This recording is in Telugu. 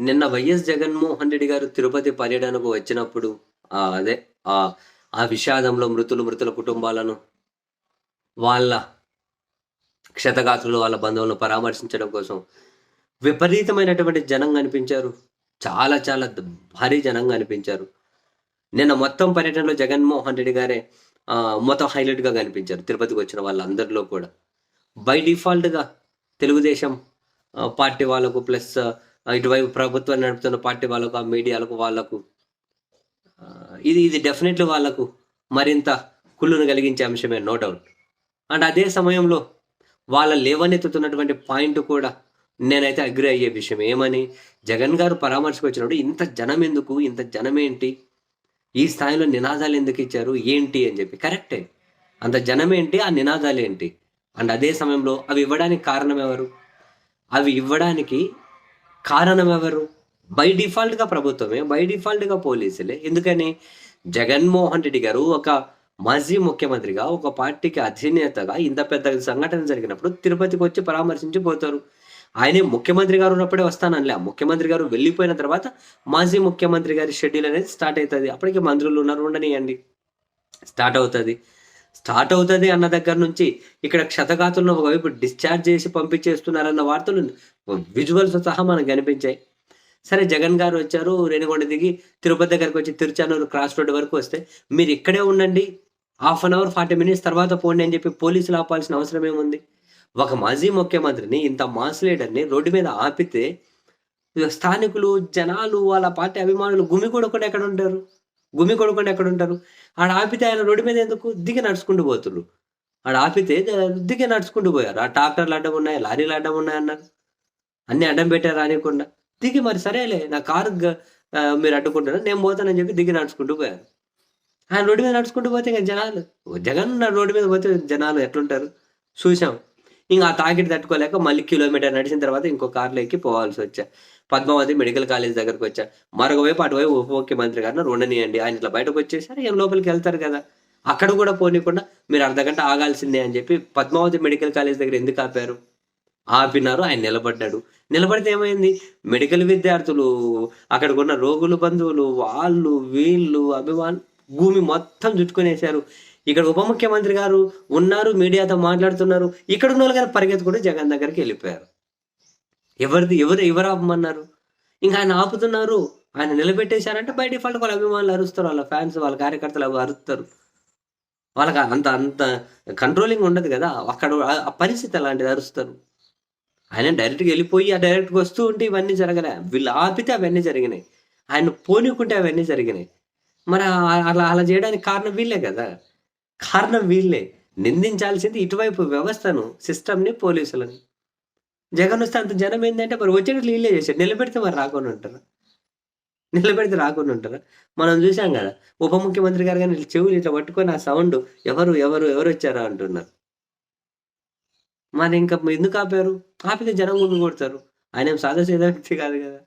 నిన్న వైఎస్ జగన్మోహన్ రెడ్డి గారు తిరుపతి పర్యటనకు వచ్చినప్పుడు అదే ఆహ్, ఆ విషాదంలో మృతుల కుటుంబాలను, వాళ్ళ క్షతగాత్రులు, వాళ్ళ బంధువులను పరామర్శించడం కోసం విపరీతమైనటువంటి జనం కనిపించారు. చాలా చాలా భారీ జనం కనిపించారు. నిన్న మొత్తం పర్యటనలో జగన్మోహన్ రెడ్డి గారే మొత్తం హైలైట్‌గా కనిపించారు. తిరుపతికొచ్చిన వాళ్ళందరిలో కూడా. బై డిఫాల్ట్‌గా తెలుగుదేశం పార్టీ వాళ్ళకు ప్లస్ ఇటువైపు ప్రభుత్వాన్ని నడుపుతున్న పార్టీ వాళ్ళకు, ఆ మీడియాలకు వాళ్ళకు ఇది ఇది డెఫినెట్‌లీ వాళ్ళకు మరింత కుళ్ళును కలిగించే అంశమే నో డౌట్. అండ్ అదే సమయంలో వాళ్ళ లేవనెత్తుతున్నటువంటి పాయింట్ కూడా నేనైతే అగ్రీ అయ్యే విషయం. ఏమని? జగన్ గారు పరామర్శకొచ్చినప్పుడు ఇంత జనమెందుకు? ఇంత జనమేంటి? ఈ స్థాయిలో నినాదాలెందుకిచ్చారు? ఏంటి? అని జెప్పి. కరెక్టే. అంత జనమేంటి? ఆ నినాదాలేంటి? అండ్ అదే సమయంలో అవి ఇవ్వడానికి కారణం ఎవరు? అవి ఇవ్వడానికి కారణం ఎవరు? బై డిఫాల్ట్‌గా ప్రభుత్వమే. బై డిఫాల్ట్‌గా పోలీసులే. ఎందుకని? జగన్మోహన్ రెడ్డి గారు ఒక మాజీ ముఖ్యమంత్రిగా, ఒక పార్టీకి అధినేతగా ఇంత పెద్ద సంఘటన జరిగినప్పుడు తిరుపతికొచ్చి పరామర్శించి పోతారు. ఆయనే ముఖ్యమంత్రి గారు ఉన్నప్పుడే వస్తాననలే. ముఖ్యమంత్రి గారు వెళ్ళిపోయిన తర్వాత మాజీ ముఖ్యమంత్రి గారి షెడ్యూల్ అనేది స్టార్ట్ అయితది. అప్పటికి మంత్రులు ఉన్నారు ఉండనియండి. స్టార్ట్ అవుతది. స్టార్ట్ అవుతది అన్న దగ్గర నుంచి ఇక్కడ క్షతగాతులను ఒకవైపు డిశ్చార్జ్ చేసి పంపించేస్తున్నారన్న వార్తలు విజువల్స్‌తో సహా మనకు కనిపించాయి. సరే జగన్ గారు వచ్చారు. రేణిగుంట దిగి తిరుపతి దగ్గరకొచ్చి తిరుచానూరు క్రాస్ రోడ్ వరకు వస్తే, మీరిక్కడే ఉండండి. హాఫ్ అన్ అవర్, 40 మినిట్స్ తర్వాత పోండి అని చెప్పి పోలీసులు ఆపాల్సిన అవసరం ఏముంది? ఒక మాజీ ముఖ్యమంత్రిని, ఇంత మాస్ లీడర్‌ని రోడ్డు మీద ఆపితే, స్థానికులు, జనాలు, వాళ్ళ పార్టీ అభిమానులు గుమిగూడకుండా ఎక్కడుంటారు? గుమిగూడకుండా ఎక్కడుంటారు? ఆడ ఆపితే ఆయన రోడ్డు మీద ఎందుకు? దిగి నడుచుకుంటూ పోతుర్రు. ఆడ ఆపితే దిగి నడుచుకుంటూ పోయారు. ఆ ట్రాక్టర్లు అడ్డమున్నాయి, లారీలు అడ్డమున్నాయన్నారు. అన్నీ అడ్డం పెట్టారు రానీయకుండా. దిగి మరి సరేలే నా కారు మీరు అడ్డుకుంటున్నారు. నేను పోతానని చెప్పి దిగి నడుచుకుంటూ పోయారు. ఆయన రోడ్డు మీద నడుచుకుంటూ పోతే ఇంక జనాలు జగన్ రోడ్డు మీద పోతే జనాలు ఎట్లుంటారు? చూసాం. ఇంక ఆ తాకిడి తట్టుకోలేక మళ్ళీ కిలోమీటర్ నడిచిన తర్వాత ఇంకో కార్‌లో ఎక్కి పోవాల్సొచ్చా. పద్మావతి మెడికల్ కాలేజ్ దగ్గరకొచ్చా. మరొక వైపు అటువైపు ఉప ముఖ్యమంత్రి గారిని ఉండనీయండి. ఆయన ఇట్లా బయటకొచ్చేసారు. ఈయన లోపలికెళ్తారు కదా! అక్కడ కూడా పోనీయకుండా మీరు అర్ధగంట ఆగాల్సిందే అని చెప్పి పద్మావతి మెడికల్ కాలేజ్ దగ్గర ఎందుకు ఆపారు? ఆపినారు. ఆయన నిలబడ్డాడు. నిలబడితే ఏమైంది? మెడికల్ విద్యార్థులు, అక్కడికున్న రోగులు బంధువులు, వాళ్ళు, వీళ్ళు, భూమి మొత్తం జుట్టుకొనేసారు. ఇక్కడ ఉప ముఖ్యమంత్రి గారు ఉన్నారు. మీడియాతో మాట్లాడుతున్నారు. ఇక్కడున్నోళ్ళు గాని పరిగెత్తుకుంటూ జగన్ దగ్గరికెళ్ళిపోయారు. ఎవరు ఆపమన్నారు? ఇంక ఆయన ఆపుతున్నారు. ఆయన నిలబెట్టేశారంటే బై డిఫాల్ట్ వాళ్ళ అభిమానులు అరుస్తారు. వాళ్ళ ఫ్యాన్స్, వాళ్ళ కార్యకర్తలు అరుస్తారు. వాళ్ళకి అంత అంత కంట్రోలింగ్ ఉండదు గదా! అక్కడ ఆ పరిస్థితి అలాంటిది అరుస్తారు. ఆయన డైరెక్ట్‌గా ఎళ్ళిపోయి, డైరెక్ట్‌గా వస్తూ ఉంటే ఇవన్నీ జరగలే. వీళ్ళు ఆపితే అవన్నీ జరిగినాయి. ఆయన పోనీకుంటే అవన్నీ జరిగినాయి. మరి అలా జేయడానికి కారణం వీళ్ళే గదా! కారణం వీళ్ళే. నిందించాల్సింది ఇటువైపు వ్యవస్థను, సిస్టమ్‌ని, పోలీసులని. జగనొస్తే అంత జనం ఏందంటే మరి వచ్చేటట్లు ఈళ్ళే చేశారు. నిలబెడితే మరి రాకుండా ఉంటారా? నిలబెడితే రాకుండా ఉంటారా? మనం జూసాం గదా! ఉప ముఖ్యమంత్రి గారు గాని చెవులు ఇట్లా పట్టుకొని ఆ సౌండు ఎవరొచ్చారా అంటున్నారు. మరింక ఎందుకు ఆపారు? ఆపితే జనం గుమిగూడతారు. ఆయనేం సాదాసీదా వ్యక్తి కాదు గదా!